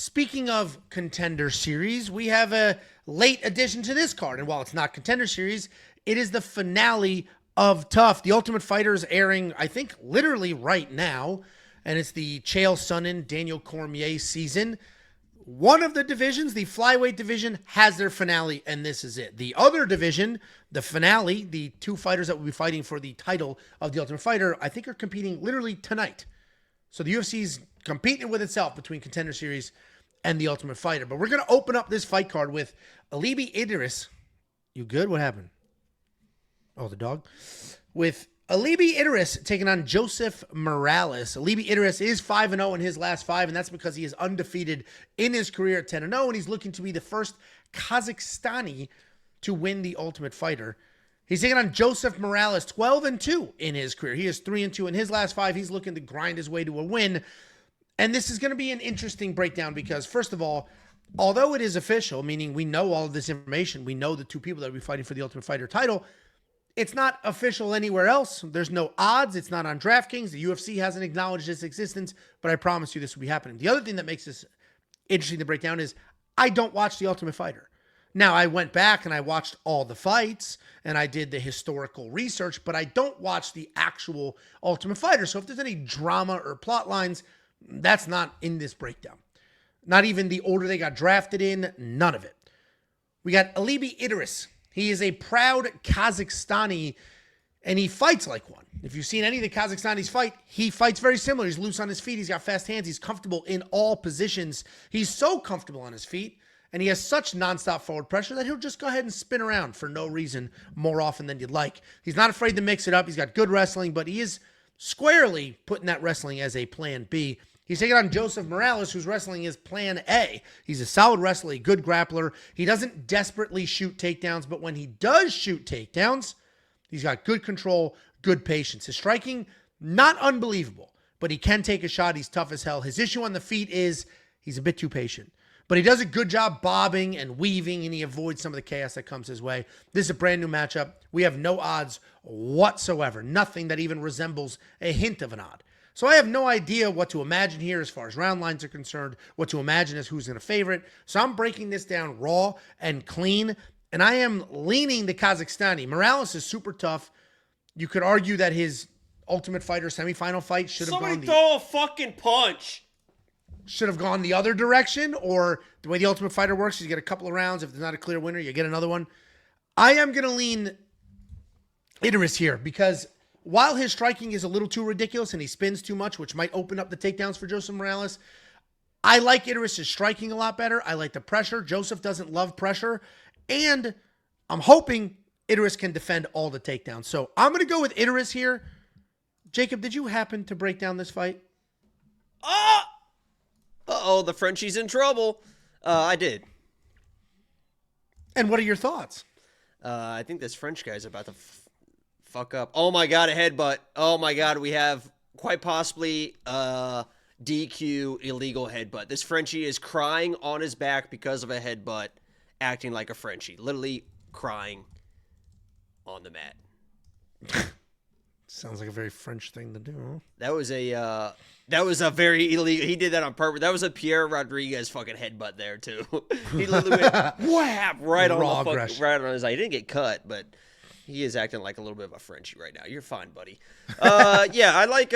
Speaking of Contender Series, we have a late addition to this card. And while it's not Contender Series, it is the finale of Tough. The Ultimate Fighter is airing, I think, literally right now. And it's the Chael Sonnen, Daniel Cormier season. One of the divisions, the flyweight division, has their finale, and this is it. The other division, the finale, the two fighters that will be fighting for the title of the Ultimate Fighter, I think are competing literally tonight. So the UFC's competing with itself between Contender Series and the Ultimate Fighter. But we're going to open up this fight card with Alibi Idris. You good? What happened? Oh, the dog. With Alibi Idris taking on Joseph Morales. Alibi Idris is 5-0 in his last 5, and that's because he is undefeated in his career at 10-0, and he's looking to be the first Kazakhstani to win the Ultimate Fighter. He's taking on Joseph Morales, 12-2 in his career. He is 3-2 in his last 5. He's looking to grind his way to a win. And this is going to be an interesting breakdown because, first of all, although it is official, meaning we know all of this information, we know the two people that will be fighting for the Ultimate Fighter title, it's not official anywhere else. There's no odds. It's not on DraftKings. The UFC hasn't acknowledged its existence, but I promise you this will be happening. The other thing that makes this interesting to break down is I don't watch the Ultimate Fighter. Now, I went back and I watched all the fights and I did the historical research, but I don't watch the actual Ultimate Fighter. So if there's any drama or plot lines, that's not in this breakdown. Not even the order they got drafted in, none of it. We got Alibi Idris. He is a proud Kazakhstani, and he fights like one. If you've seen any of the Kazakhstanis fight, he fights very similar. He's loose on his feet. He's got fast hands. He's comfortable in all positions. He's so comfortable on his feet, and he has such nonstop forward pressure that he'll just go ahead and spin around for no reason more often than you'd like. He's not afraid to mix it up. He's got good wrestling, but he is squarely putting that wrestling as a plan B. He's taking on Joseph Morales, whose wrestling is plan A. He's a solid wrestler, a good grappler. He doesn't desperately shoot takedowns, but when he does shoot takedowns, he's got good control, good patience. His striking, not unbelievable, but he can take a shot. He's tough as hell. His issue on the feet is he's a bit too patient. But he does a good job bobbing and weaving, and he avoids some of the chaos that comes his way. This is a brand new matchup. We have no odds whatsoever. Nothing that even resembles a hint of an odd. So I have no idea what to imagine here as far as round lines are concerned, what to imagine as who's going to favorite. So I'm breaking this down raw and clean, and I am leaning the Kazakhstani. Morales is super tough. You could argue that his Ultimate Fighter semifinal fight should have Somebody throw a fucking punch. Should have gone the other direction, or the way the Ultimate Fighter works is you get a couple of rounds. If there's not a clear winner, you get another one. I am going to lean Idris here because while his striking is a little too ridiculous and he spins too much, which might open up the takedowns for Joseph Morales, I like Idris' striking a lot better. I like the pressure. Joseph doesn't love pressure. And I'm hoping Idris can defend all the takedowns. So I'm going to go with Idris here. Jacob, did you happen to break down this fight? Uh-oh, the Frenchie's in trouble. I did. And what are your thoughts? I think this French guy's about to fuck up. Oh my God, a headbutt. Oh my God, we have quite possibly DQ illegal headbutt. This Frenchie is crying on his back because of a headbutt, acting like a Frenchie. Literally crying on the mat. Sounds like a very French thing to do, huh? That was a very illegal. He did that on purpose. That was a Pierre Rodriguez fucking headbutt there too. He literally went whap right on his eye. He didn't get cut, but he is acting like a little bit of a Frenchie right now. You're fine, buddy. Yeah, I like.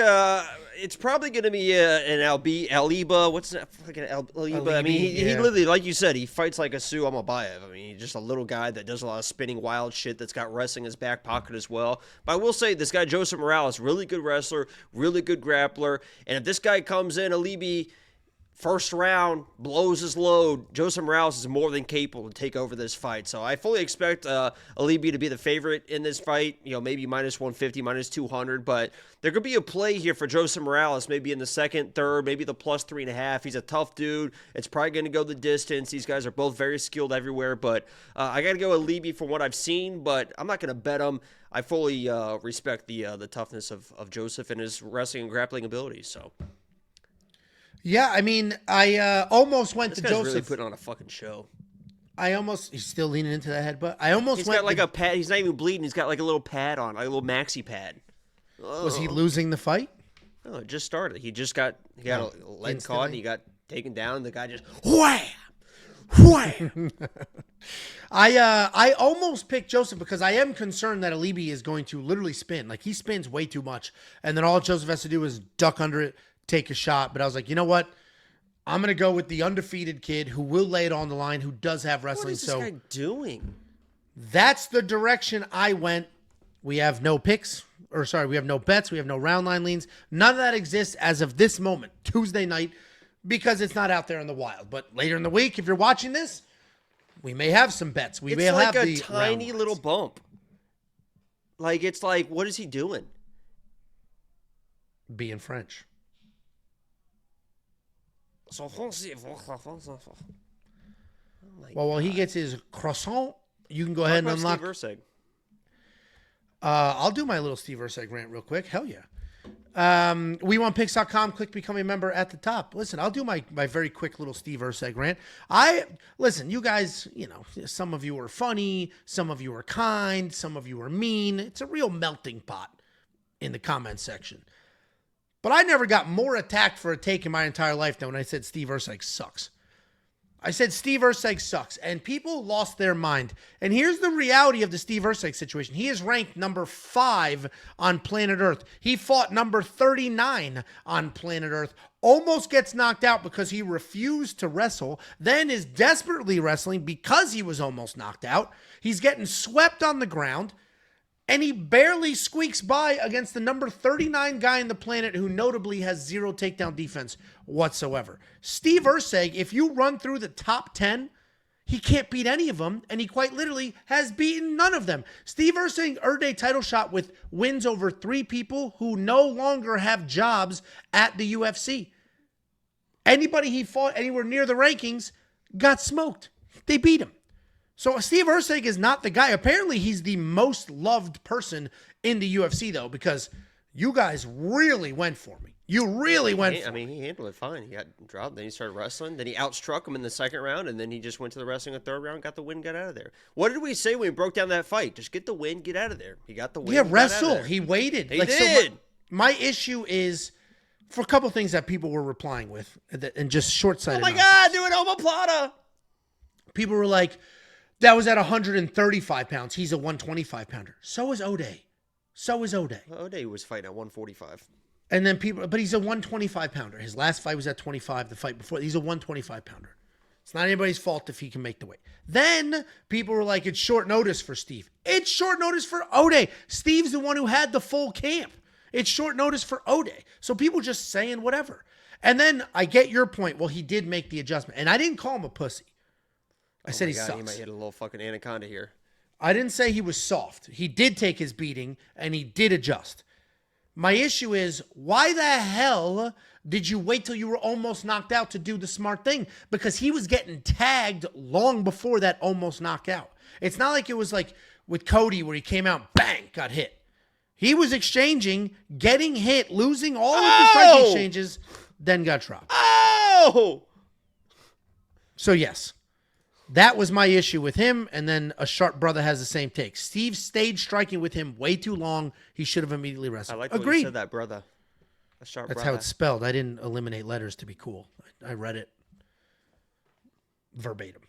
It's probably going to be an Aliba. What's that? Fucking Aliba. I mean, he literally, like you said, he fights like a Sue Amabayev. I mean, he's just a little guy that does a lot of spinning wild shit that's got wrestling in his back pocket as well. But I will say, this guy Joseph Morales, really good wrestler, really good grappler. And if this guy comes in, Alibi, first round, blows his load, Joseph Morales is more than capable to take over this fight. So I fully expect Alibi to be the favorite in this fight, maybe minus 150, minus 200. But there could be a play here for Joseph Morales, maybe in the second, third, maybe the plus 3.5. He's a tough dude. It's probably going to go the distance. These guys are both very skilled everywhere. But I got to go with Alibi from what I've seen, but I'm not going to bet him. I fully respect the toughness of Joseph and his wrestling and grappling abilities. So. Yeah, I mean, I almost went to Joseph. This guy's really putting on a fucking show. He's still leaning into that headbutt. He's got like a pad. He's not even bleeding. He's got like a little pad on, like a little maxi pad. Was he losing the fight? No, it just started. He got a leg caught and he got taken down. The guy just wham, wham. I almost picked Joseph because I am concerned that Alibi is going to literally spin. Like, he spins way too much. And then all Joseph has to do is duck under it, take a shot. But I was like, you know what? I'm going to go with the undefeated kid who will lay it on the line, who does have wrestling. What is this guy doing? That's the direction I went. We have no picks. We have no bets. We have no round line leans. None of that exists as of this moment, Tuesday night, because it's not out there in the wild. But later in the week, if you're watching this, we may have some bets. We may like have a tiny little bump. Like, it's like, what is he doing? Being French. Oh well, while he gets his croissant, you can go ahead and unlock. Steve Urseg. I'll do my little Steve Urseg rant real quick. Hell yeah. WeWantPicks.com. Click become a member at the top. Listen, I'll do my very quick little Steve Urseg rant. Listen, you guys, some of you are funny, some of you are kind, some of you are mean. It's a real melting pot in the comment section. But I never got more attacked for a take in my entire life than when I said Steve Urseg sucks. I said Steve Urseg sucks, and people lost their mind. And here's the reality of the Steve Urseg situation. He is ranked number 5 on planet Earth. He fought number 39 on planet Earth, almost gets knocked out because he refused to wrestle, then is desperately wrestling because he was almost knocked out. He's getting swept on the ground, and he barely squeaks by against the number 39 guy on the planet who notably has 0 takedown defense whatsoever. Steve Urseg, if you run through the top 10, he can't beat any of them, and he quite literally has beaten none of them. Steve Urseg earned a title shot with wins over 3 people who no longer have jobs at the UFC. Anybody he fought anywhere near the rankings got smoked. They beat him. So Steve Urseg is not the guy. Apparently, he's the most loved person in the UFC, though, because you guys really went for me. You really went for me. He handled it fine. He got dropped, then he started wrestling, then he outstruck him in the second round, and then he just went to the wrestling in the third round, got the win, got out of there. What did we say when we broke down that fight? Just get the win, get out of there. He got the win. Yeah, wrestle. He waited. He did. So my issue is for a couple things that people were replying with, and just short-sighted. Oh my God, do an omoplata. People were like, that was at 135 pounds. He's a 125 pounder. So is O'Day. O'Day was fighting at 145. And then but he's a 125 pounder. His last fight was at 25. The fight before, he's a 125 pounder. It's not anybody's fault if he can make the weight. Then people were like, it's short notice for Steve. It's short notice for O'Day. Steve's the one who had the full camp. It's short notice for O'Day. So people just saying whatever. And then I get your point. Well, he did make the adjustment. And I didn't call him a pussy. I said he sucks. He might hit a little fucking anaconda here. I didn't say he was soft. He did take his beating, and he did adjust. My issue is, why the hell did you wait till you were almost knocked out to do the smart thing? Because he was getting tagged long before that almost knockout. It's not like it was like with Cody where he came out, bang, got hit. He was exchanging, getting hit, losing all of the strike exchanges, then got dropped. Oh! So, yes. That was my issue with him, and then a sharp brother has the same take. Steve stayed striking with him way too long. He should have immediately wrestled. I like the way you said that, brother. A sharp That's brother. how it's spelled. I didn't eliminate letters to be cool. I read it verbatim.